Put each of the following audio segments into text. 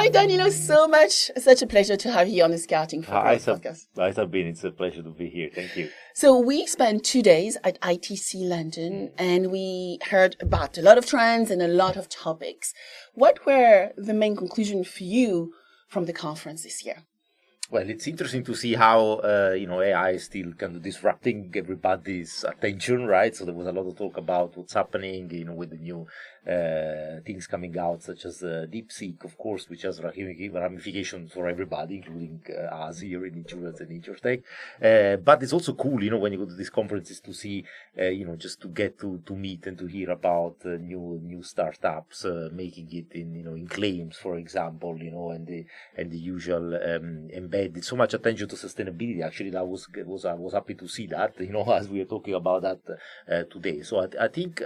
Hi, Danilo, so much. Such a pleasure to have you on the Scouting for Growth podcast. Hi, Sabine. It's a pleasure to be here. Thank you. So we spent 2 days at ITC London and we heard about a lot of trends and a lot of topics. What were the main conclusions for you from the conference this year? Well, it's interesting to see how, AI is still kind of disrupting everybody's attention, right? So there was a lot of talk about what's happening, with the new things coming out, such as DeepSeek, of course, which has ramifications for everybody, including us here in insurance and InsurTech. But it's also cool, when you go to these conferences to see, just to get to meet and to hear about new startups making it in claims, for example, and the usual embedded so much attention to sustainability. Actually, I was happy to see that, as we were talking about that today. So I think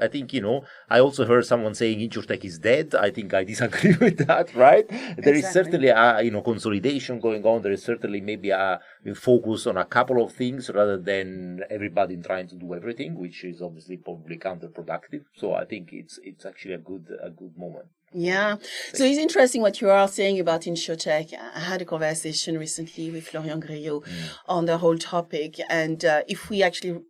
I also heard someone saying InsurTech is dead. I think I disagree with that, right? Exactly. There is certainly a consolidation going on. There is certainly maybe a focus on a couple of things rather than everybody trying to do everything, which is obviously probably counterproductive. So I think it's actually a good moment. Yeah. So it's interesting what you are saying about InsurTech. I had a conversation recently with Florian Grillo on the whole topic. And if we actually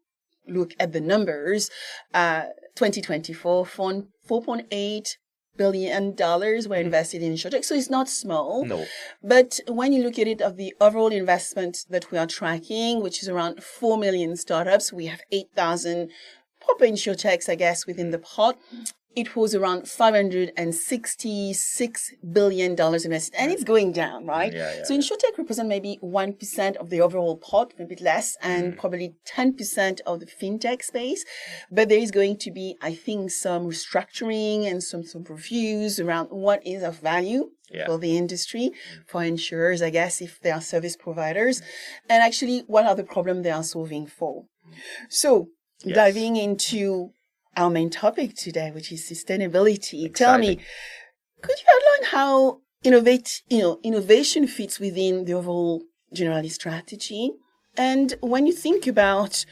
look at the numbers, 2024, $4.8 billion were invested in InsurTech. So it's not small. No. But when you look at it of the overall investment that we are tracking, which is around 4 million startups, we have 8,000 proper InsurTechs, I guess, within the pot. It was around $566 billion invested, and it's going down, right? So InsurTech represents maybe 1% of the overall pot, a bit less, and probably 10% of the fintech space. But there is going to be, I think, some restructuring and some reviews around what is of value for the industry, for insurers, I guess, if they are service providers, and actually what are the problems they are solving for. So diving into our main topic today, which is sustainability. Exciting. Tell me, could you outline how innovation fits within the overall Generali strategy? And when you think about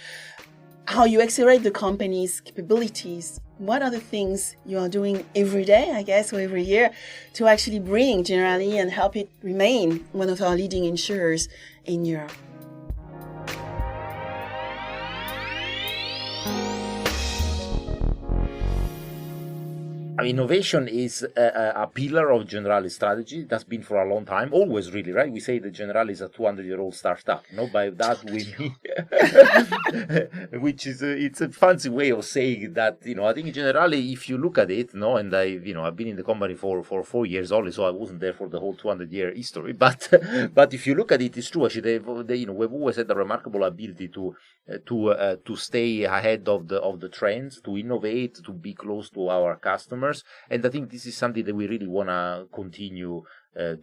how you accelerate the company's capabilities, what are the things you are doing every day, I guess, or every year to actually bring Generali and help it remain one of our leading insurers in Europe? Innovation is a pillar of Generali's strategy. That's been for a long time, always really, right? We say that Generali is a 200-year-old startup. By that we mean, which is it's a fancy way of saying that. I think Generali, if you look at it, and I've been in the company for 4 years only, so I wasn't there for the whole 200-year history. But if you look at it, it's true. Actually, we've always had a remarkable ability to stay ahead of the trends, to innovate, to be close to our customers. And I think this is something that we really want to continue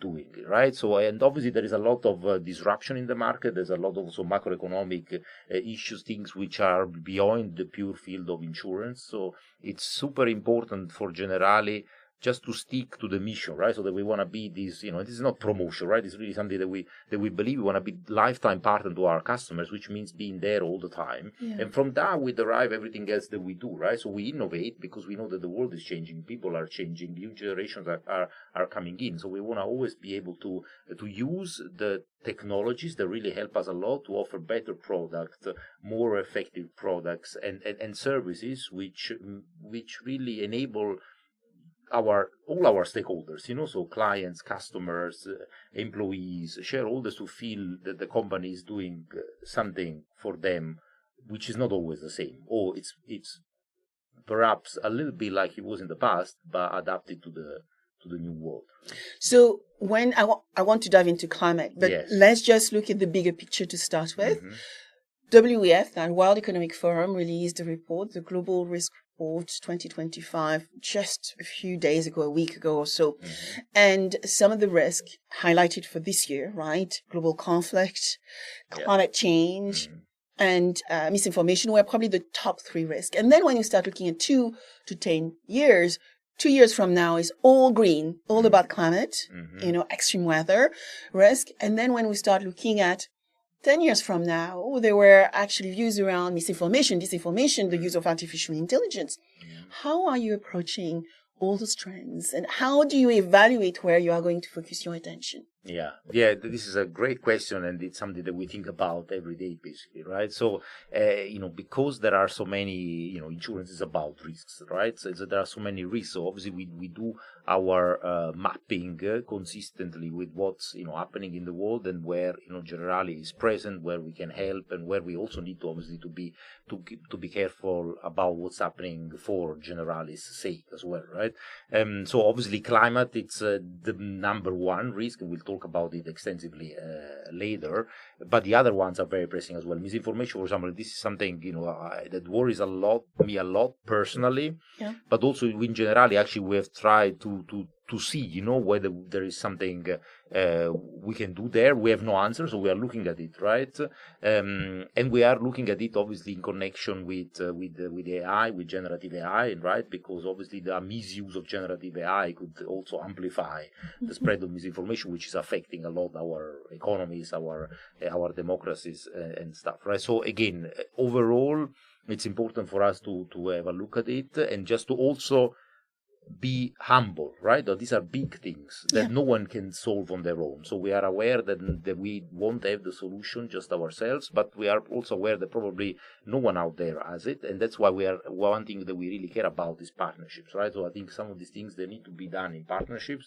doing, right? So, and obviously there is a lot of disruption in the market. There's a lot of also macroeconomic issues, things which are beyond the pure field of insurance. So it's super important for Generali just to stick to the mission, right? So that we want to be this, this is not promotion, right? It's really something that we believe we want to be lifetime partner to our customers, which means being there all the time. Yeah. And from that, we derive everything else that we do, right? So we innovate because we know that the world is changing, people are changing, new generations are coming in. So we want to always be able to use the technologies that really help us a lot to offer better products, more effective products and services, which really enable all our stakeholders, so clients, customers, employees, shareholders, to feel that the company is doing something for them, which is not always the same, or it's perhaps a little bit like it was in the past, but adapted to the new world. So when I want to dive into climate, but let's just look at the bigger picture to start with. WEF, the World Economic Forum, released a report, the Global Risk Report 2025, just a few days ago, a week ago or so. And some of the risk highlighted for this year, right? Global conflict, climate change, and misinformation were probably the top 3 risks. And then when you start looking at 2 to 10 years, 2 years from now is all green, all about climate, extreme weather risk. And then when we start looking at 10 years from now, there were actually views around misinformation, disinformation, the use of artificial intelligence. How are you approaching all those trends, and how do you evaluate where you are going to focus your attention? Yeah, this is a great question, and it's something that we think about every day, basically, right? So, because there are so many, insurance is about risks, right? So there are so many risks. So obviously, we do our mapping consistently with what's happening in the world, and where Generali is present, where we can help, and where we also need to obviously to be careful about what's happening for Generali's sake as well, right? So obviously, climate it's the number one risk, and we'll talk about it extensively later, but the other ones are very pressing as well. Misinformation, for example, this is something that worries me a lot personally, but also in Generali, actually we have tried to see whether there is something we can do there. We have no answer, so we are looking at it, right? And we are looking at it obviously in connection with AI, with generative AI, right? Because obviously the misuse of generative AI could also amplify the spread of misinformation, which is affecting a lot our economies, our democracies and stuff, right? So again, overall, it's important for us to have a look at it, and just to also be humble, right? These are big things that no one can solve on their own. So we are aware that we won't have the solution just ourselves, but we are also aware that probably no one out there has it, and that's why one thing that we really care about is partnerships, right? So I think some of these things, they need to be done in partnerships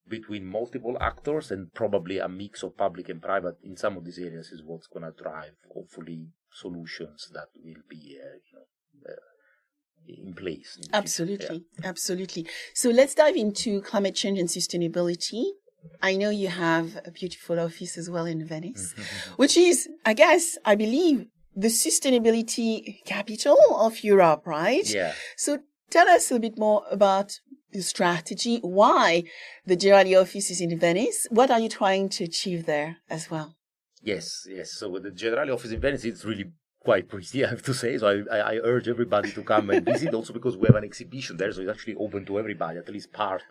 between multiple actors, and probably a mix of public and private in some of these areas is what's going to drive, hopefully, solutions that will be in place. Absolutely. So let's dive into climate change and sustainability. I know you have a beautiful office as well in Venice, which is, I believe, the sustainability capital of Europe, right? Yeah. So tell us a bit more about the strategy, why the Generali office is in Venice. What are you trying to achieve there as well? Yes. So with the Generali office in Venice, it's really quite pretty, I have to say. So I urge everybody to come and visit, also because we have an exhibition there, so it's actually open to everybody, at least part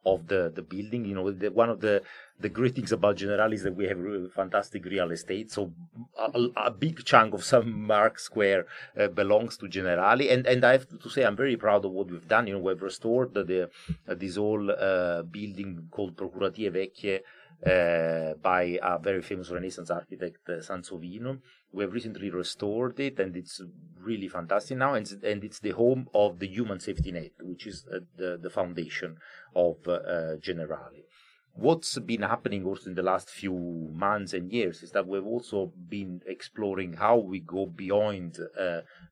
of the building. One of the great things about Generali is that we have fantastic real estate. So a big chunk of some Mark Square belongs to Generali, and I have to say I'm very proud of what we've done. We've restored this old building called Procuratie Vecchie by a very famous Renaissance architect, Sansovino. We have recently restored it, and it's really fantastic now. And it's the home of the Human Safety Net, which is the foundation of Generali. What's been happening also in the last few months and years is that we've also been exploring how we go beyond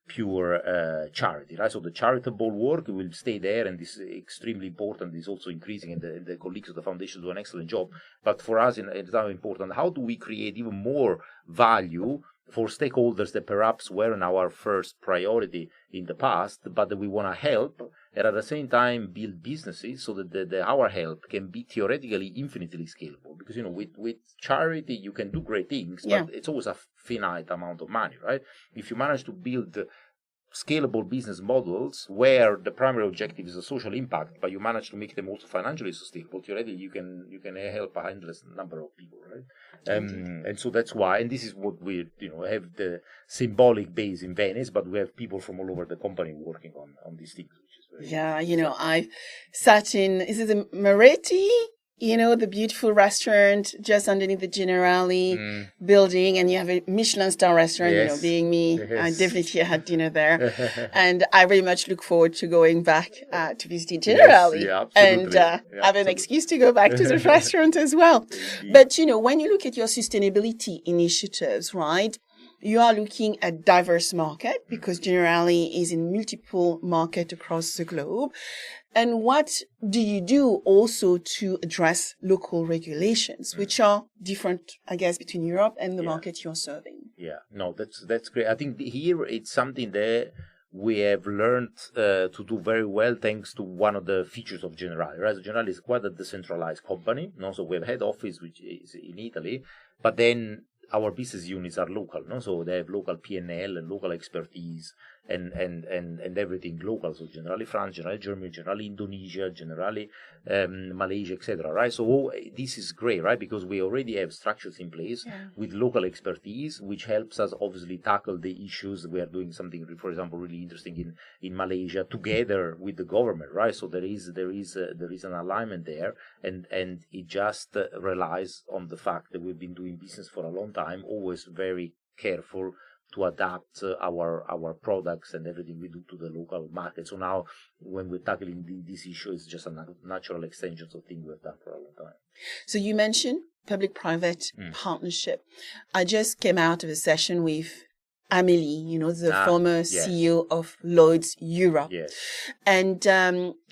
pure charity, right? So the charitable work will stay there, and this is extremely important. It's also increasing, and the colleagues of the foundation do an excellent job. But for us, it's now important, how do we create even more value for stakeholders that perhaps weren't our first priority in the past, but that we want to help, and at the same time build businesses so that our help can be theoretically infinitely scalable. Because with charity you can do great things, but it's always a finite amount of money, right? If you manage to build scalable business models where the primary objective is a social impact, but you manage to make them also financially sustainable, theoretically you can help a endless number of people, right? And so that's why, and this is what we have the symbolic base in Venice, but we have people from all over the company working on these things, which is very I sat in, is it the Moretti? The beautiful restaurant just underneath the Generali building, and you have a Michelin star restaurant, being me. Yes. I definitely had dinner there. And I very much look forward to going back to visit Generali and have an excuse to go back to the restaurant as well. But, when you look at your sustainability initiatives, right, you are looking at diverse market because Generali is in multiple markets across the globe. And what do you do also to address local regulations, which are different, I guess, between Europe and the market you're serving? Yeah, no, that's great. I think here it's something that we have learned to do very well thanks to one of the features of Generali, right? So Generali is quite a decentralized company. So we have head office, which is in Italy, but then our business units are local, no? So they have local P&L and local expertise and everything local. So Generali France, Generali Germany, Generali Indonesia, Generali Malaysia, etc. Right? So this is great, right? Because we already have structures in place with local expertise, which helps us obviously tackle the issues. We are doing something, for example, really interesting in Malaysia together with the government, right? So there is an alignment there, and it just relies on the fact that we've been doing business for a long time, always very careful to adapt our products and everything we do to the local market. So now when we're tackling this issue, it's just a natural extension of things we've done for a long time. So you mentioned public-private partnership. I just came out of a session with Amélie, the former CEO of Lloyd's Europe. Yes. And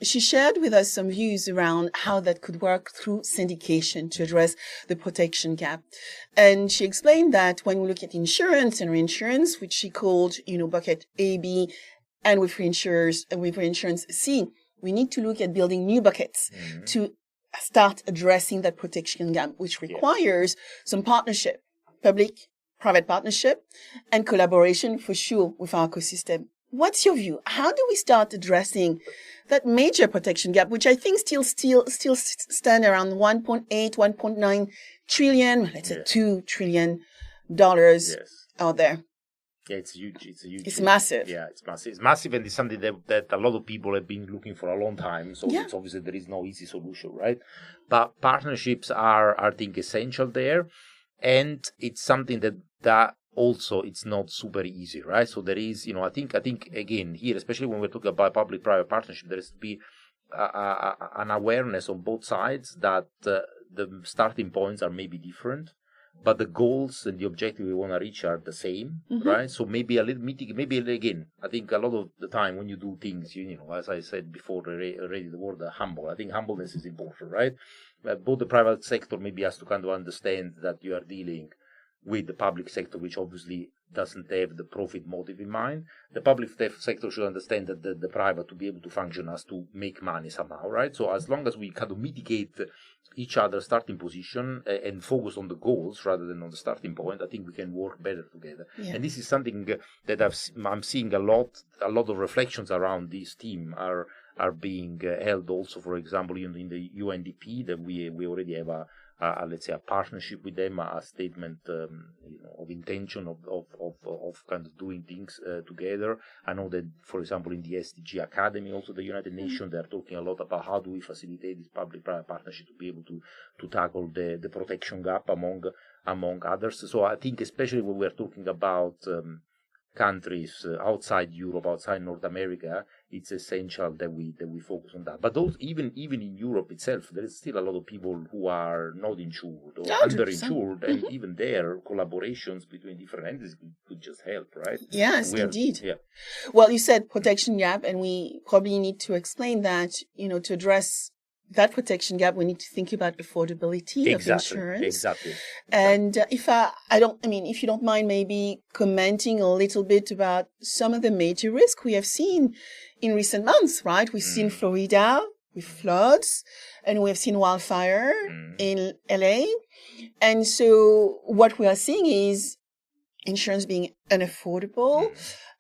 she shared with us some views around how that could work through syndication to address the protection gap. And she explained that when we look at insurance and reinsurance, which she called, bucket A, B, and with reinsurance C, we need to look at building new buckets to start addressing that protection gap, which requires some partnership, public-private partnership, and collaboration for sure with our ecosystem. What's your view? How do we start addressing that major protection gap, which I think still stand around 1.8, 1.9 trillion, let's say $2 trillion out there? Yeah, it's huge. It's massive. Yeah, it's massive. It's massive, and it's something that a lot of people have been looking for a long time. So it's obviously there is no easy solution, right? But partnerships are, I think, essential there. And it's something that also it's not super easy, right? So there is, I think again here, especially when we're talking about public-private partnership, there has to be an awareness on both sides that the starting points are maybe different, but the goals and the objective we want to reach are the same, right? So maybe a little maybe again, I think a lot of the time when you do things, as I said before, already the word humble. I think humbleness is important, right? Both the private sector maybe has to kind of understand that you are dealing with the public sector, which obviously doesn't have the profit motive in mind. The public sector should understand that the private, to be able to function, has to make money somehow, right? So as long as we kind of mitigate each other's starting position and focus on the goals rather than on the starting point, I think we can work better together. Yeah. And this is something that I'm seeing a lot of reflections around this theme are being held also, for example, in the UNDP, that we already have let's say a partnership with them, a statement of intention of kind of doing things together. I know that, for example, in the SDG Academy, also the United Nations, they're talking a lot about how do we facilitate this public-private partnership to be able to tackle the protection gap among others. So I think especially when we're talking about countries outside Europe, outside North America, it's essential that we focus on that. But those even in Europe itself, there is still a lot of people who are not insured or underinsured, and even there, collaborations between different entities could just help, right? Yes, indeed. Yeah. Well, you said protection gap, and we probably need to explain that, to address that protection gap, we need to think about affordability of insurance. Exactly. And if you don't mind maybe commenting a little bit about some of the major risks we have seen in recent months, right? We've seen Florida with floods, and we have seen wildfire in LA. And so what we are seeing is insurance being unaffordable.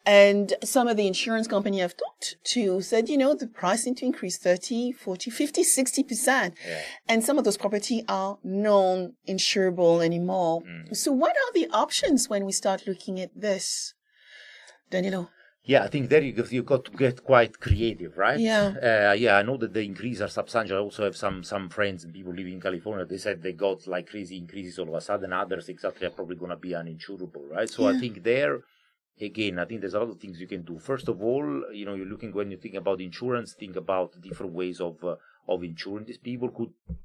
And some of the insurance companies have talked to said, the price need to increase 30, 40, 50, 60%. Yeah. And some of those property are non-insurable anymore. So what are the options when we start looking at this, Danilo? Yeah, I think there you've got to get quite creative, right? Yeah. I know that the increases are substantial. I also have some friends and people living in California. They said they got like crazy increases all of a sudden. Others exactly are probably going to be uninsurable, right? So I think there, again, I think there's a lot of things you can do. First of all, you're looking, when you think about insurance, think about different ways of insuring these people.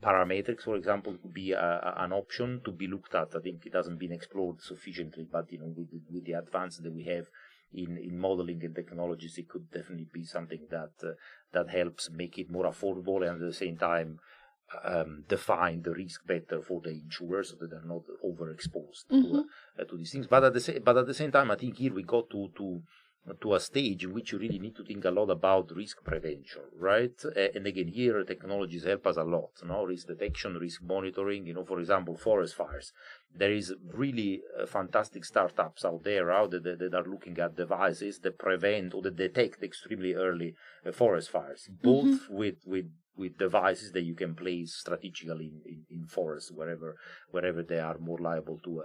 Parametrics, for example, could be an option to be looked at. I think it hasn't been explored sufficiently, but with the advances that we have in modeling and technologies, it could definitely be something that helps make it more affordable, and at the same time define the risk better for the insurers so that they're not overexposed to these things. But at the same time, I think here we got to to a stage in which you really need to think a lot about risk prevention, right? And again, here technologies help us a lot, risk detection, risk monitoring, for example, forest fires. There is really fantastic startups out there that are looking at devices that prevent or that detect extremely early forest fires, both with devices that you can place strategically in forests wherever they are more liable to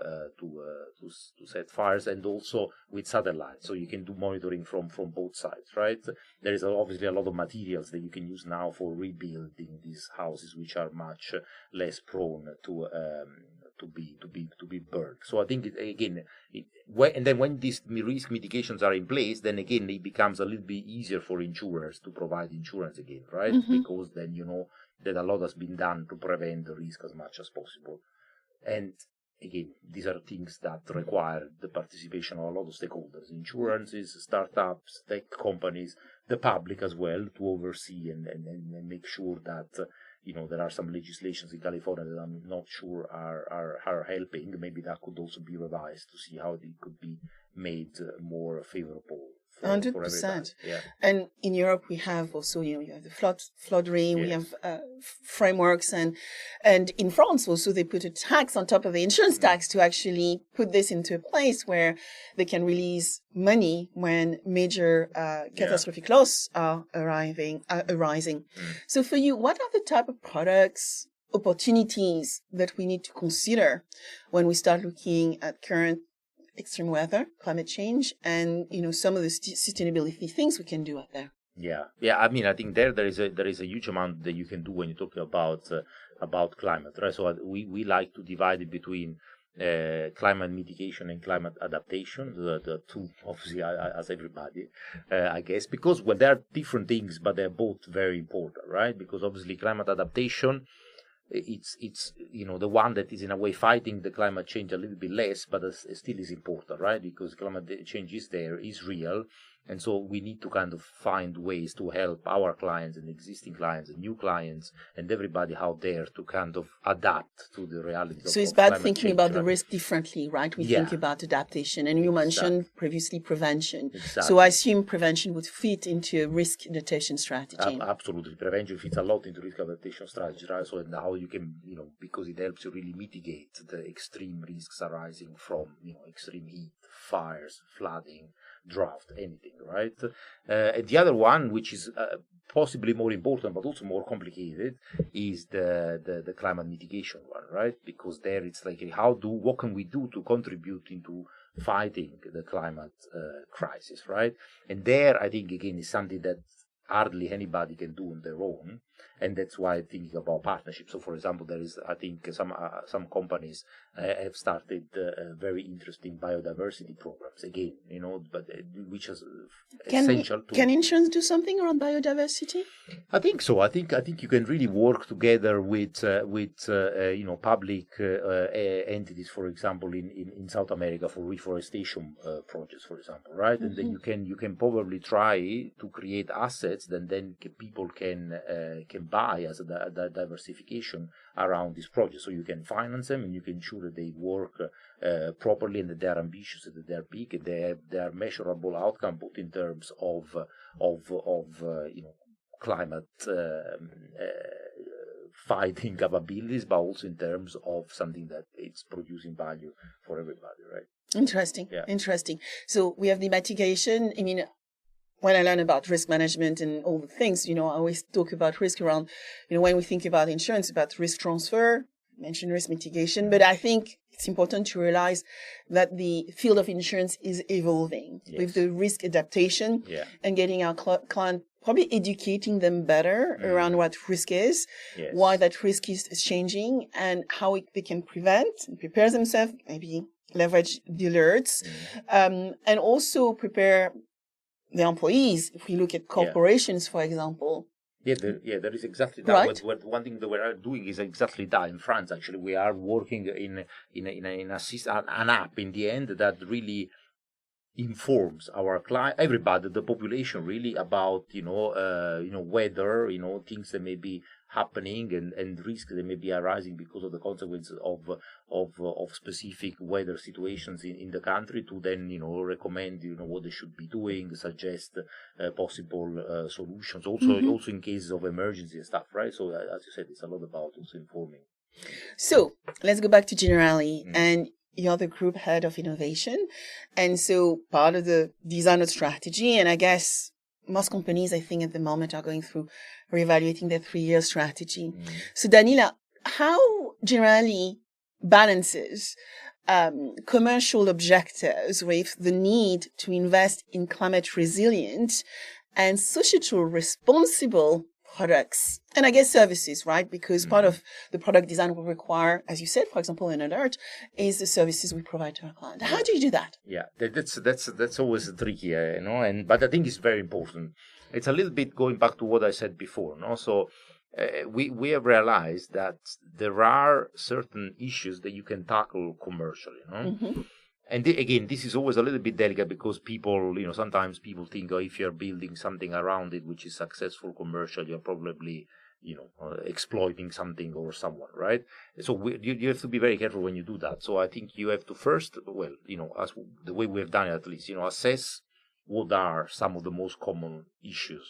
set fires, and also with satellites, so you can do monitoring from both sides, right? There is obviously a lot of materials that you can use now for rebuilding these houses, which are much less prone to be burned. So I think when these risk mitigations are in place, then again it becomes a little bit easier for insurers to provide insurance again, right? Because then that a lot has been done to prevent the risk as much as possible. And again, these are things that require the participation of a lot of stakeholders: insurances, startups, tech companies, the public as well, to oversee and make sure that there are some legislations in California that I'm not sure are helping. Maybe that could also be revised to see how they could be made more favorable. 100%. Yeah. And in Europe, we have also, you have the flood rain, we have frameworks, and in France also they put a tax on top of the insurance tax to actually put this into a place where they can release money when major catastrophic loss are arising. So for you, what are the type of products, opportunities that we need to consider when we start looking at current extreme weather, climate change, and some of the sustainability things we can do out there? Yeah. I mean, I think there is a huge amount that you can do when you talk about climate, right? So we like to divide it between climate mitigation and climate adaptation, the two, obviously, as everybody, I guess, because they are different things, but they're both very important, right? Because obviously climate adaptation, it's the one that is in a way fighting the climate change a little bit less, but it still is important, right? Because climate change is real, and so we need to kind of find ways to help our clients and existing clients and new clients and everybody out there to kind of adapt to the reality. So it's about thinking about the risk differently, right? We think about adaptation, and you mentioned previously prevention. Exactly. So I assume prevention would fit into a risk adaptation strategy. Absolutely, prevention fits a lot into risk adaptation strategy, right? So how you can, because it helps you really mitigate the extreme risks arising from, extreme heat, fires, flooding, drought, anything, right? And the other one, which is possibly more important but also more complicated, is the climate mitigation one, right? Because there it's like, what can we do to contribute into fighting the climate crisis, right? And there, I think, again, is something that hardly anybody can do on their own, and that's why I'm thinking about partnerships. So, for example, there is, I think, some companies have started very interesting biodiversity programs. Again, but which is essential. Can insurance do something around biodiversity? I think so. I think you can really work together with public entities, for example, in South America for reforestation projects, for example, right? And then you can probably try to create assets that then people can buy as a diversification around these projects. So you can finance them, and you can ensure that they work properly, and that they are ambitious, and that they are big, and they are measurable outcome, both in terms of climate fighting capabilities, but also in terms of something that it's producing value for everybody, right? Interesting. So we have the mitigation. I mean, when I learn about risk management and all the things, I always talk about risk around, when we think about insurance, about risk transfer, mention risk mitigation. But I think it's important to realize that the field of insurance is evolving with the risk adaptation and getting our client, probably educating them better around what risk is, why that risk is changing, and how they can prevent and prepare themselves, maybe leverage the alerts, and also prepare the employees. If we look at corporations, for example. There is exactly that. Right? One thing that we are doing is exactly that. In France, actually, we are working in an app in the end that really informs our client, everybody, the population, really about weather, things that may be happening and risks that may be arising because of the consequences of specific weather situations in the country, to then recommend what they should be doing, suggest possible solutions. Also in cases of emergency and stuff, right? So as you said, it's a lot about also informing. So let's go back to Generali, and you're the group head of innovation, and so part of the design of strategy, and I guess most companies, I think, at the moment are going through reevaluating their 3-year strategy. So, Danilo, how Generali balances commercial objectives with the need to invest in climate resilient and societal responsible products and I guess services, right? Because part of the product design will require, as you said, for example, an alert is the services we provide to our client. How do you do that? Yeah, that's always tricky, but I think it's very important. It's a little bit going back to what I said before, no? So we have realized that there are certain issues that you can tackle commercially, no? And again, this is always a little bit delicate because people, sometimes people think, if you're building something around it which is successful commercially, you're probably, exploiting something or someone, right? So you have to be very careful when you do that. So I think you have to first, as the way we have done it at least, assess what are some of the most common issues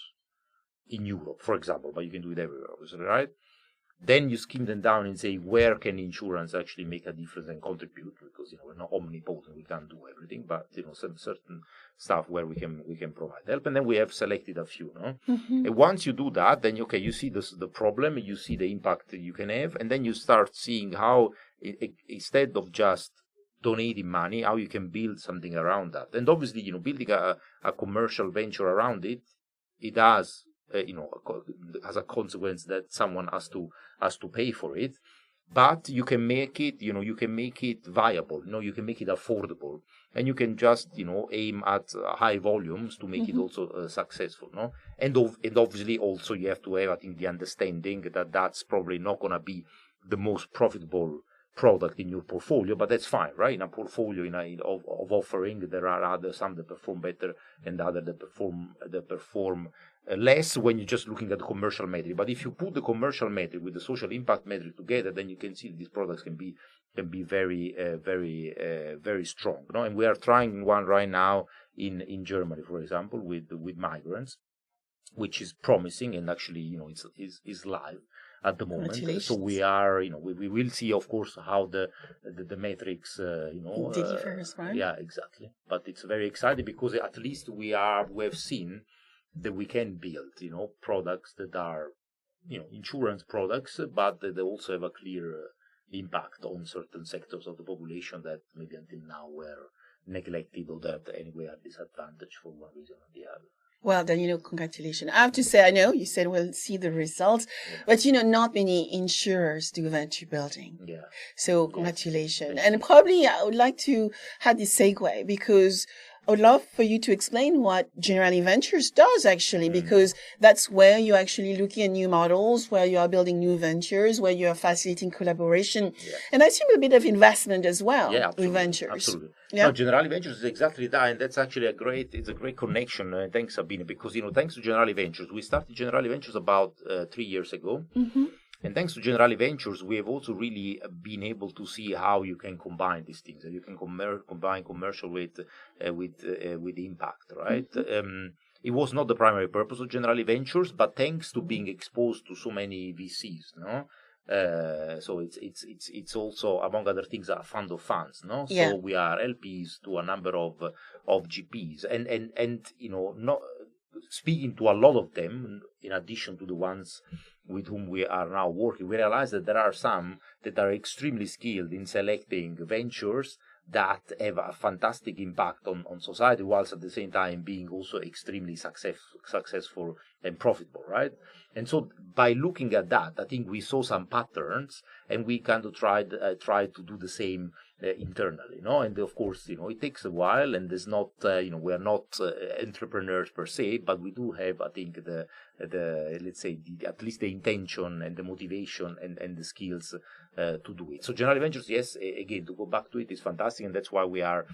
in Europe, for example, but you can do it everywhere, obviously, right? Then you skim them down and say, where can insurance actually make a difference and contribute? Because we're not omnipotent, we can't do everything, but some certain stuff where we can provide help. And then we have selected a few. No? And once you do that, then you see the problem, you see the impact that you can have, and then you start seeing how instead of just donating money, how you can build something around that. And obviously, building a commercial venture around it, it has. As a consequence that someone has to pay for it, but you can make it, viable. You can make it affordable, and you can just, aim at high volumes to make it also successful. No, and obviously also you have to have, I think, the understanding that that's probably not going to be the most profitable product in your portfolio, but that's fine, right? In a portfolio of offering, there are some that perform better and others that perform less when you're just looking at the commercial metric. But if you put the commercial metric with the social impact metric together, then you can see these products can be very very strong. No? And we are trying one right now in Germany, for example, with migrants, which is promising, and actually is live at the moment. So we are, we will see, of course, how the metrics, differs, right? Yeah, exactly. But it's very exciting because at least we have seen that we can build, products that are, insurance products, but they also have a clear impact on certain sectors of the population that maybe until now were neglected or that anyway are disadvantaged for one reason or the other. Well, Danilo, congratulations. I have to say, I know you said we'll see the results, but not many insurers do venture building. Yeah. So congratulations. And probably I would like to have this segue because I would love for you to explain what Generali Ventures does actually, because that's where you're actually looking at new models, where you are building new ventures, where you are facilitating collaboration, and I assume a bit of investment as well with ventures. Absolutely. Yeah. No, Generali Ventures is exactly that, and that's actually a great connection. Thanks, Sabine, because thanks to Generali Ventures, we started Generali Ventures about 3 years ago. And thanks to Generali Ventures, we have also really been able to see how you can combine these things. You can combine commercial with impact, right? It was not the primary purpose of Generali Ventures, but thanks to being exposed to so many VCs, no. So it's also, among other things, a fund of funds, no. Yeah. So we are LPs to a number of GPs, and not speaking to a lot of them, in addition to the ones with whom we are now working, we realize that there are some that are extremely skilled in selecting ventures that have a fantastic impact on society, whilst at the same time being also extremely successful and profitable, right? And so by looking at that, I think we saw some patterns, and we kind of tried to do the same internally, And of course, it takes a while, and there's not, we are not entrepreneurs per se, but we do have, I think, the let's say at least the intention and the motivation and the skills to do it. So Generali Ventures, yes, again, to go back to it, is fantastic, and that's why we are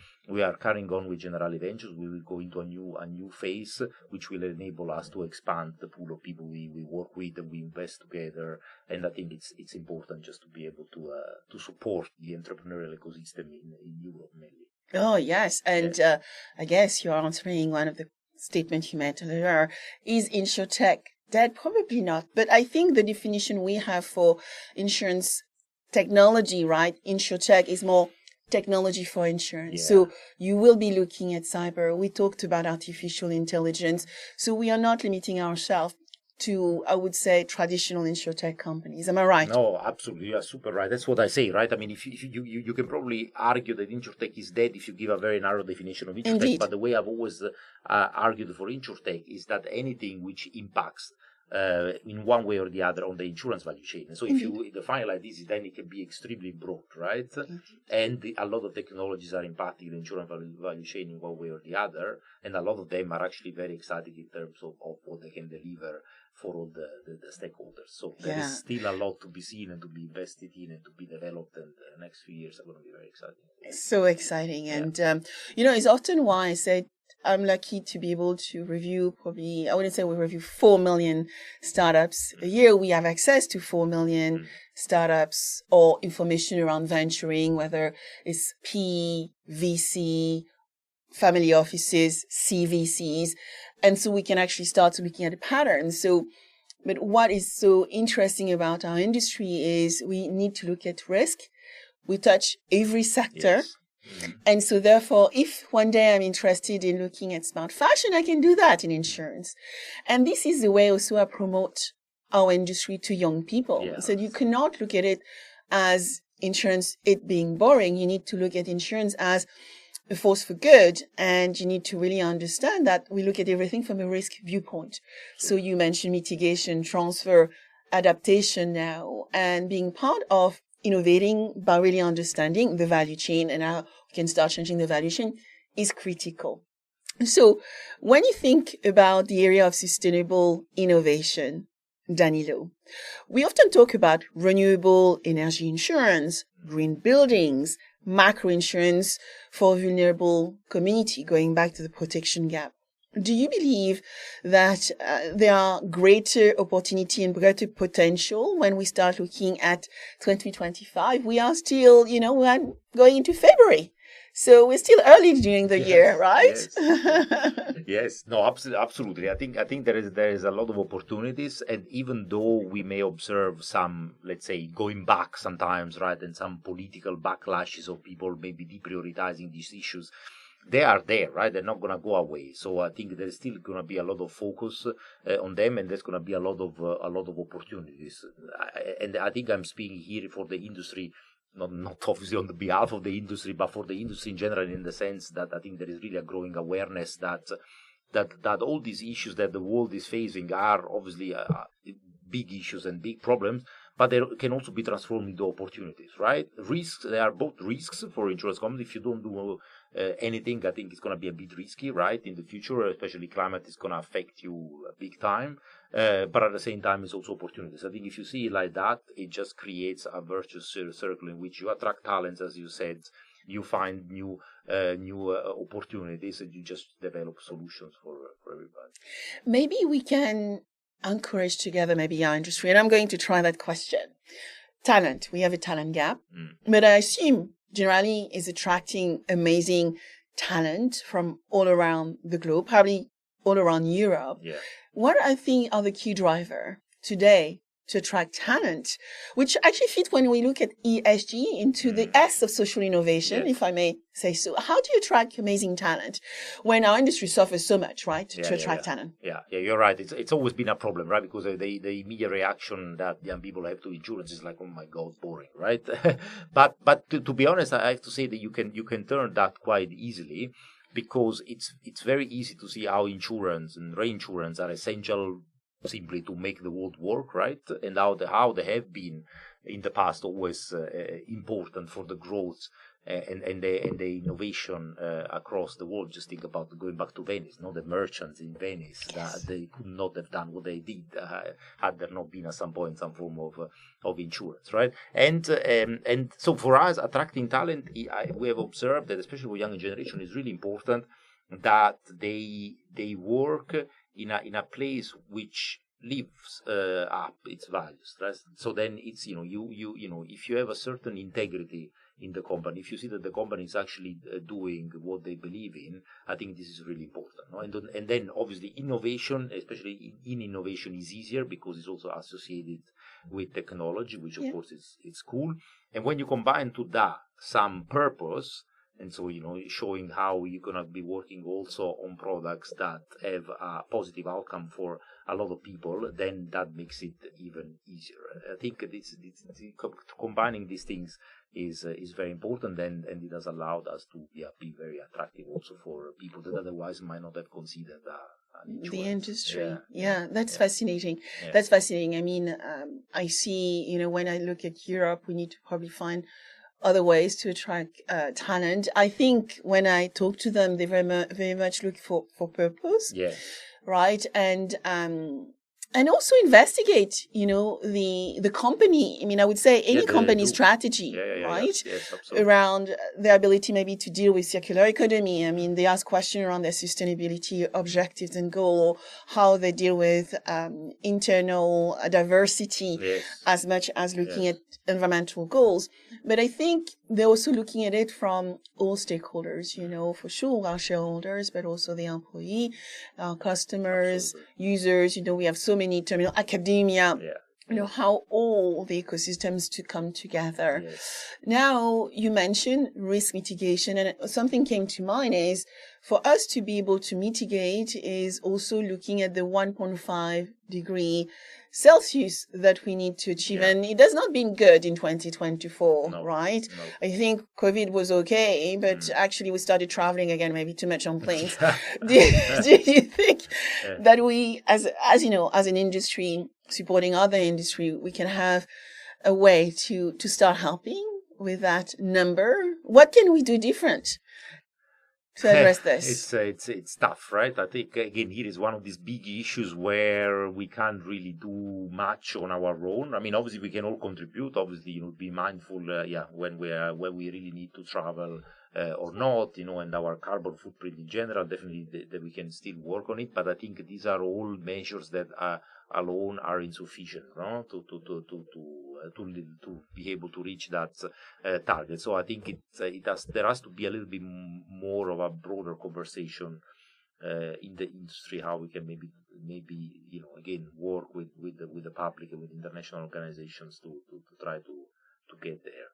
carrying on with Generali Ventures. We will go into a new phase, which will enable us to expand expand the pool of people we work with and we invest together. And I think it's important just to be able to support the entrepreneurial ecosystem in Europe mainly. Oh, yes. And I guess you're answering one of the statements you made earlier. Is InsurTech dead? Probably not. But I think the definition we have for insurance technology, right? InsurTech is more technology for insurance. So you will be looking at cyber. We talked about artificial intelligence. So we are not limiting ourselves to, I would say, traditional InsurTech companies. Am I right? No, absolutely. You are super right. That's what I say, right? I mean, if you can probably argue that InsurTech is dead if you give a very narrow definition of InsurTech. Indeed. But the way I've always argued for InsurTech is that anything which impacts in one way or the other on the insurance value chain. And so if you define like this, then it can be extremely broad, right? And a lot of technologies are impacting the insurance value chain in one way or the other. And a lot of them are actually very exciting in terms of what they can deliver for all the stakeholders. So there is still a lot to be seen and to be invested in and to be developed. And the next few years are going to be very exciting. So exciting. And, it's often why I say I'm lucky to be able to review I wouldn't say we review 4 million startups a year. We have access to 4 million startups or information around venturing, whether it's P, VC, family offices, CVCs. And so we can actually start looking at a pattern. But what is so interesting about our industry is we need to look at risk. We touch every sector. Yes. And so therefore, if one day I'm interested in looking at smart fashion, I can do that in insurance. And this is the way also I promote our industry to young people. Yeah. So you cannot look at it as insurance, it being boring. You need to look at insurance as a force for good. And you need to really understand that we look at everything from a risk viewpoint. So you mentioned mitigation, transfer, adaptation now, and being part of innovating by really understanding the value chain and how we can start changing the value chain is critical. So when you think about the area of sustainable innovation, Danilo, we often talk about renewable energy insurance, green buildings, macro insurance for vulnerable community, going back to the protection gap. Do you believe that there are greater opportunity and greater potential when we start looking at 2025? We are still, we're going into February. So we're still early during the year, right? Yes. No, absolutely. I think there is a lot of opportunities, and even though we may observe some, let's say, going back sometimes, right, and some political backlashes of people maybe deprioritizing these issues, they are there, right? They're not going to go away. So I think there's still going to be a lot of focus on them, and there's going to be a lot of opportunities. And I think I'm speaking here for the industry, not obviously on the behalf of the industry, but for the industry in general, in the sense that I think there is really a growing awareness that all these issues that the world is facing are obviously big issues and big problems, but they can also be transformed into opportunities, right? Risks, they are both risks for insurance companies. If you don't do anything, I think it's going to be a bit risky, right? In the future, especially climate is going to affect you big time. But at the same time, it's also opportunities. I think if you see it like that, it just creates a virtuous circle in which you attract talents, as you said, you find new opportunities, and you just develop solutions for everybody. Maybe we can encourage together maybe our industry, and I'm going to try that question. Talent. We have a talent gap, but I assume Generali is attracting amazing talent from all around the globe, probably all around Europe. Yeah. What I think are the key driver today to attract talent, which actually fit when we look at ESG into the S of social innovation, if I may say so. How do you attract amazing talent when our industry suffers so much, right, to attract talent? Yeah, you're right. It's always been a problem, right? Because the immediate reaction that young people have to insurance is like, oh my God, boring, right? but to be honest, I have to say that you can turn that quite easily, because it's very easy to see how insurance and reinsurance are essential simply to make the world work, right? And how they have been in the past always important for the growth and the innovation across the world. Just think about going back to Venice, the merchants in Venice, that they could not have done what they did had there not been at some point some form of insurance, right? And so for us, attracting talent, we have observed that especially for younger generation, is really important that they work in a place which lives up its values, right? So then it's if you have a certain integrity in the company, if you see that the company is actually doing what they believe in, I think this is really important. No? And then obviously innovation, especially in innovation, is easier because it's also associated with technology, which of course it's cool. And when you combine to that some purpose, and so, showing how you're going to be working also on products that have a positive outcome for a lot of people, then that makes it even easier. I think combining these things is very important, and it has allowed us to be very attractive also for people that otherwise might not have considered the industry. That's fascinating. That's fascinating. I mean, I see, when I look at Europe, we need to probably find other ways to attract talent. I think when I talk to them, they very much look for purpose, right? And also investigate, the company. I mean, I would say any company strategy, right? Yes, around their ability maybe to deal with circular economy. I mean, they ask questions around their sustainability objectives and goal, or how they deal with internal diversity as much as looking at environmental goals. But I think they're also looking at it from all stakeholders, for sure, our shareholders, but also the employee, our customers, users. We have so many terminal academia, how all the ecosystems to come together. Now, you mentioned risk mitigation, and something came to mind is for us to be able to mitigate is also looking at the 1.5 degree Celsius that we need to achieve. And it has not been good in 2024, right? No. I think COVID was okay, but actually we started traveling again, maybe too much on planes. do you think that we, as an industry, supporting other industry, we can have a way to start helping with that number? What can we do different to address this? It's tough, right? I think again here is one of these big issues where we can't really do much on our own. I mean, obviously we can all contribute. Obviously, be mindful, when we really need to travel or not, and our carbon footprint in general. Definitely that we can still work on it. But I think these are all measures that alone are insufficient, no? To be able to reach that target. So I think there has to be a little bit more of a broader conversation in the industry, how we can maybe again work with the public and with international organizations to try to get there.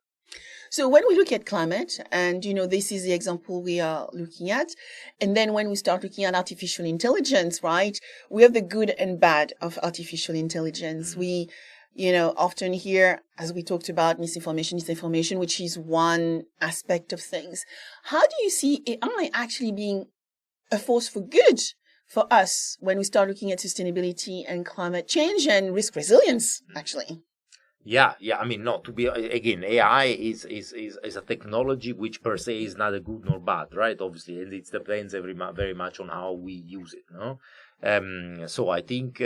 So when we look at climate, and this is the example we are looking at, and then when we start looking at artificial intelligence, right, we have the good and bad of artificial intelligence. We often hear, as we talked about, misinformation, disinformation, which is one aspect of things. How do you see AI actually being a force for good for us when we start looking at sustainability and climate change and risk resilience, actually? Yeah. I mean, to be again, AI is a technology which per se is neither good nor bad, right? Obviously, and it depends very much on how we use it. No, so I think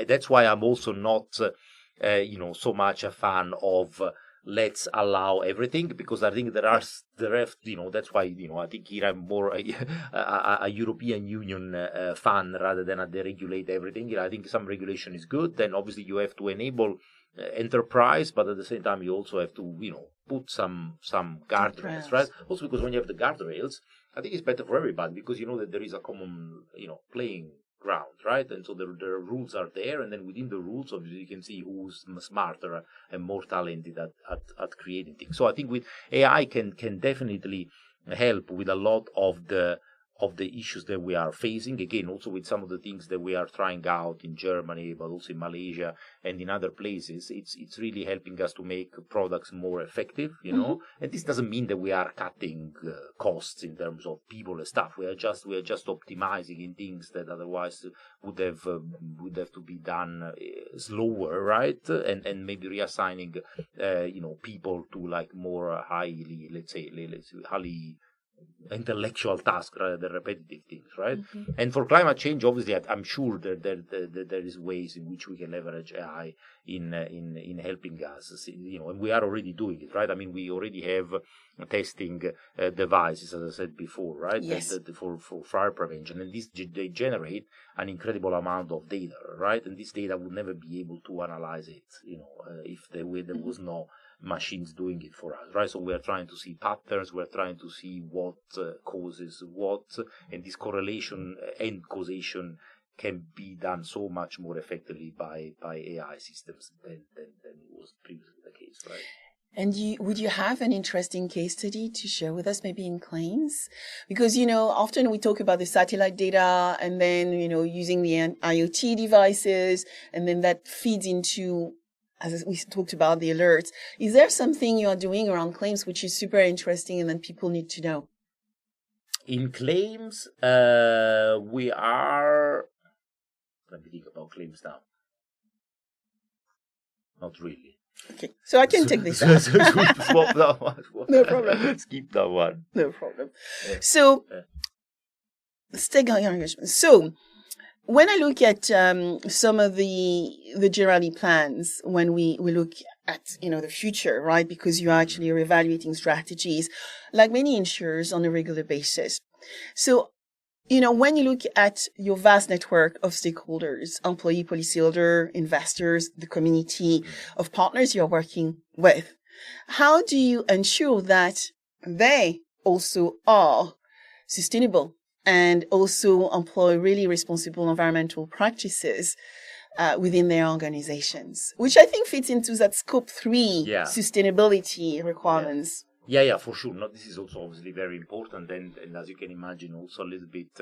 that's why I'm also not, so much a fan of let's allow everything, because I think that's why I think here I'm more a European Union fan rather than a deregulate everything. I think some regulation is good. Then obviously you have to enable enterprise, but at the same time you also have to put some guardrails, right? Also because when you have the guardrails, I think it's better for everybody, because that there is a common playing ground, right? And so the rules are there, and then within the rules obviously you can see who's smarter and more talented at creating things. So I think with AI can definitely help with a lot of the issues that we are facing, again also with some of the things that we are trying out in Germany, but also in Malaysia and in other places. It's really helping us to make products more effective, and this doesn't mean that we are cutting costs in terms of people and stuff. We are just optimizing in things that otherwise would have to be done slower, right? And maybe reassigning people to like more highly intellectual task rather than repetitive things, right? And for climate change, obviously, I'm sure that there is ways in which we can leverage AI in helping us, and we are already doing it, right? I mean, we already have testing devices, as I said before, right? Yes. For fire prevention, and they generate an incredible amount of data, right? And this data would never be able to analyze it, if there was no machines doing it for us, right? So we are trying to see patterns, we're trying to see what causes what, and this correlation and causation can be done so much more effectively by AI systems than was previously the case, right? And would you have an interesting case study to share with us, maybe in claims? Because, often we talk about the satellite data and then, using the IoT devices, and then that feeds into, as we talked about, the alerts. Is there something you are doing around claims which is super interesting and that people need to know? In claims, we are... Let me think about claims now. Not really. Okay, so I can take this one. Swap that one. No problem. Skip that one. No problem. So, let's take engagement. So, when I look at some of the Generali plans, when we look at the future, right? Because you are actually reevaluating strategies, like many insurers, on a regular basis. So, when you look at your vast network of stakeholders, employee, policyholder, investors, the community of partners you're working with, how do you ensure that they also are sustainable and also employ really responsible environmental practices within their organizations, which I think fits into that scope 3 sustainability requirements? Yeah, for sure. No, this is also obviously very important, and as you can imagine, also a little bit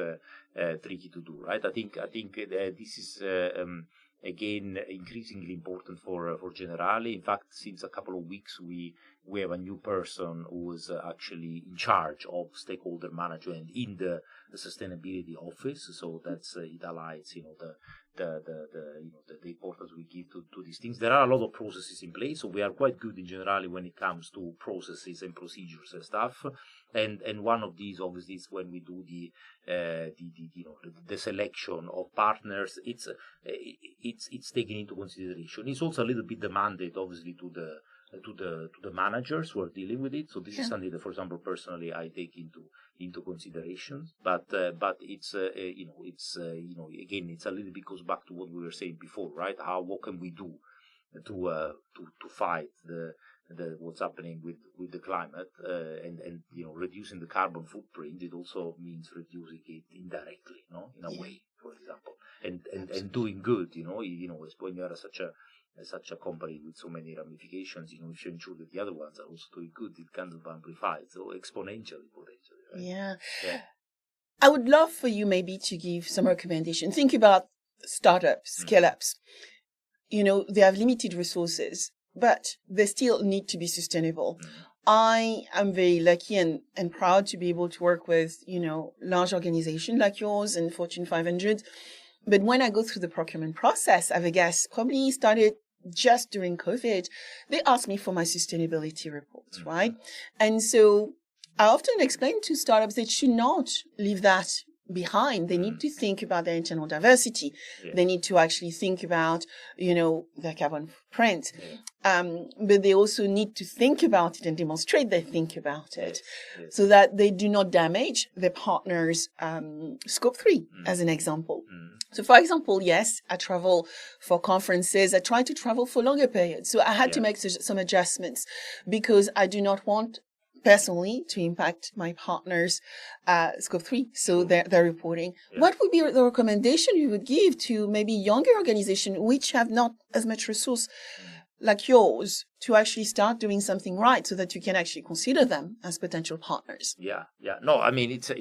tricky to do, right? I think this is again increasingly important for Generali. In fact, since a couple of weeks, we have a new person who is actually in charge of stakeholder management in the sustainability office. So that's it aligns, the importance we give to these things. There are a lot of processes in place, so we are quite good in Generali when it comes to processes and procedures and stuff. And one of these obviously is when we do the selection of partners. It's taken into consideration. It's also a little bit the mandate, obviously, to the managers who are dealing with it. So this is something that, for example, personally I take into consideration. But it's again, it's a little bit goes back to what we were saying before, right? What can we do to fight the what's happening with the climate and reducing the carbon footprint. It also means reducing it indirectly, in a way, for example, and doing good. When you are such a company with so many ramifications, if you ensure that the other ones are also doing good, it kind of amplifies, so exponentially, potentially. Right? Yeah. I would love for you maybe to give some recommendation. Think about startups, scale-ups. They have limited resources, but they still need to be sustainable. I am very lucky and proud to be able to work with, large organizations like yours and Fortune 500. But when I go through the procurement process, I've probably started just during COVID, they ask me for my sustainability reports, right? And so I often explain to startups they should not leave that behind. They need to think about their internal diversity. They need to actually think about, their carbon footprint. But they also need to think about it and demonstrate they think about it so that they do not damage their partners' scope 3, as an example. So, for example, yes, I travel for conferences. I try to travel for longer periods. So I had to make some adjustments because I do not want personally to impact my partners' scope 3, so their reporting. What would be the recommendation you would give to maybe younger organizations which have not as much resource like yours to actually start doing something right so that you can actually consider them as potential partners? Yeah. No, I mean, it's a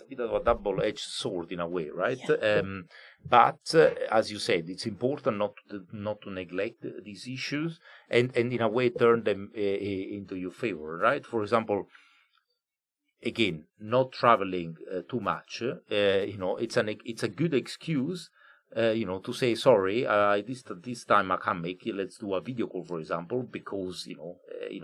bit of a double-edged sword in a way, right? But as you said, it's important not to neglect these issues and in a way turn them into your favor, right? For example, again, not traveling too much. It's a good excuse. To say sorry, this time I can't make it. Let's do a video call, for example, because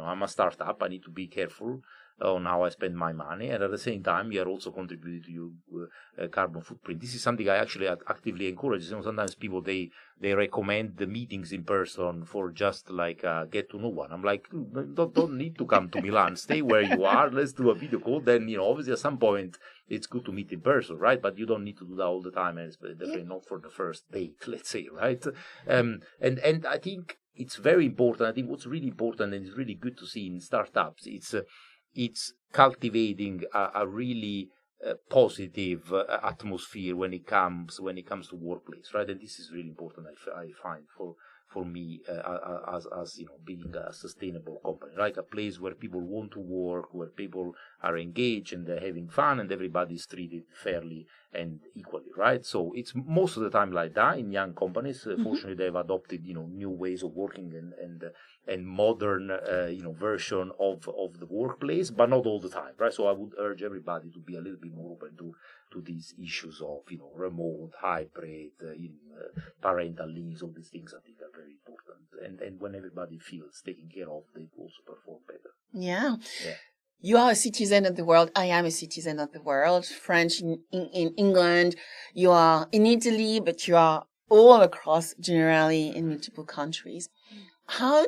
I'm a startup. I need to be careful. on how I spend my money, and at the same time you are also contributing to your carbon footprint. This is something I actually actively encourage. Sometimes people they recommend the meetings in person for just like get to know one. I'm like, don't need to come to Milan. Stay where you are. Let's do a video call. Then obviously at some point it's good to meet in person, right? But you don't need to do that all the time, and it's definitely not for the first date, let's say, right? And I think it's very important. I think what's really important and it's really good to see in startups, it's cultivating a really positive atmosphere when it comes to workplace, right? And this is really important. I find for me as being a sustainable company, like a place where people want to work, where people are engaged and they're having fun, and everybody's treated fairly and equally, right? So it's most of the time like that in young companies. Fortunately, they've adopted new ways of working and modern version of the workplace, but not all the time, right? So I would urge everybody to be a little bit more open to these issues of remote, hybrid, parental leaves. All these things I think are very important, and when everybody feels taken care of, they also perform better. Yeah. You are a citizen of the world. I am a citizen of the world. French in England. You are in Italy, but you are all across Generali in multiple countries. How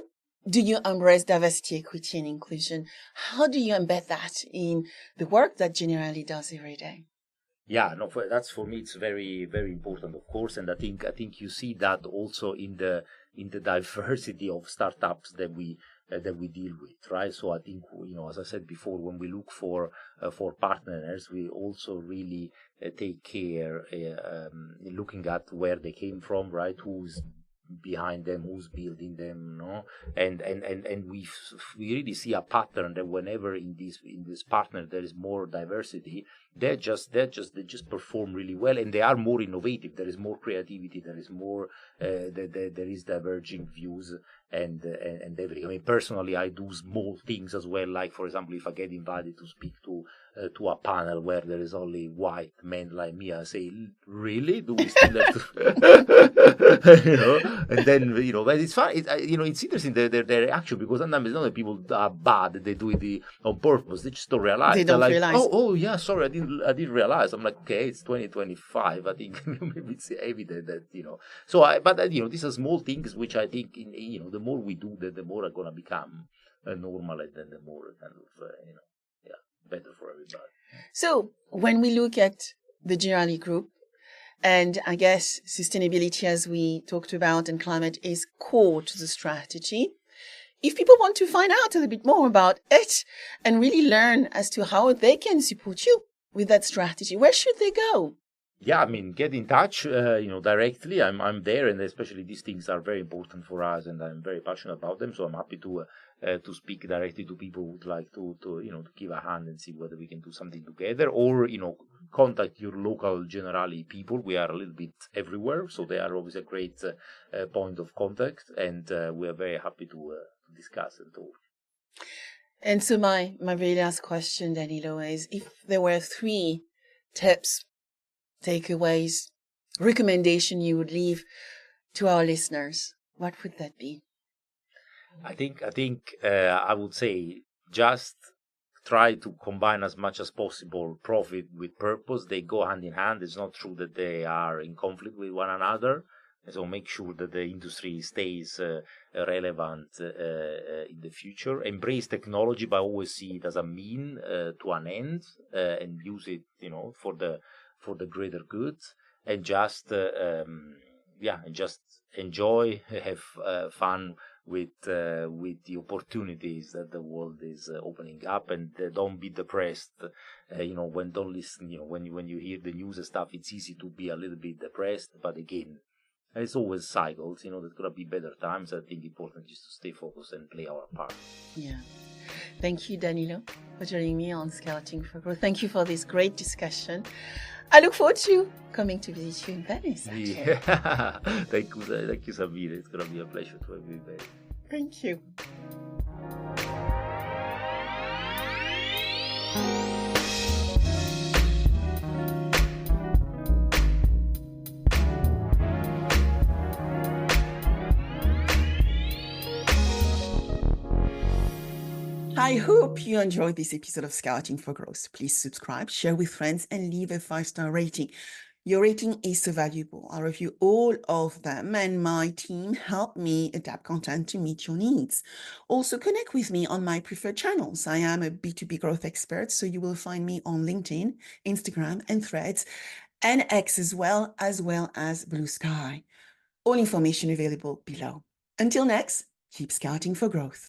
do you embrace diversity, equity, and inclusion? How do you embed that in the work that Generali does every day? Yeah, no, that's for me. It's very, very important, of course, and I think you see that also in the diversity of startups that we deal with, right? So I think as I said before, when we look for partners, we also really take care looking at where they came from, right? Who's behind them, who's building them, and we really see a pattern that whenever in this partner there is more diversity, they just perform really well, and they are more innovative. There is more creativity. There is more. There is diverging views and everything. I mean, personally, I do small things as well. Like, for example, if I get invited to speak to a panel where there is only white men like me, I say, really? Do we still have to? And then but it's fun. It's interesting their reaction, because sometimes it's not that people are bad; they do it on purpose. They just don't realize. They don't realize. Oh yeah, sorry, I didn't realize. I'm like, okay, it's 2025. I think maybe it's evident that So, these are small things which I think the more we do that, the more are gonna become normal, and then the more kind of better for everybody. So when we look at the Generali Group, and I guess sustainability, as we talked about, and climate is core to the strategy. If people want to find out a little bit more about it and really learn as to how they can support you with that strategy, where should they go? Yeah, I mean, get in touch, directly. I'm there, and especially these things are very important for us, and I'm very passionate about them. So I'm happy to speak directly to people who would like to give a hand and see whether we can do something together, or contact your local Generali people. We are a little bit everywhere, so they are always a great point of contact, and we are very happy to discuss and talk. And so my very last question, Danilo, is if there were 3 tips, takeaways, recommendation you would leave to our listeners, what would that be? I think I would say just try to combine as much as possible profit with purpose. They go hand in hand. It's not true that they are in conflict with one another. So make sure that the industry stays relevant in the future. Embrace technology, but always see it as a mean to an end, and use it, for the greater good. And just enjoy, have fun with the opportunities that the world is opening up, and don't be depressed. Don't listen. When you hear the news and stuff, it's easy to be a little bit depressed. But again, it's always cycles. There's gonna be better times. I think important is to stay focused and play our part. Yeah. Thank you, Danilo, for joining me on Scouting for Growth. Thank you for this great discussion. I look forward to coming to visit you in Venice. Yeah. Thank you, Sabine. It's going to be a pleasure to have you there. Thank you. I hope you enjoyed this episode of Scouting for Growth. Please subscribe, share with friends, and leave a 5-star rating. Your rating is so valuable. I review all of them, and my team help me adapt content to meet your needs. Also, connect with me on my preferred channels. I am a B2B growth expert, so you will find me on LinkedIn, Instagram, and Threads, and X as well as Blue Sky. All information available below. Until next, keep scouting for growth.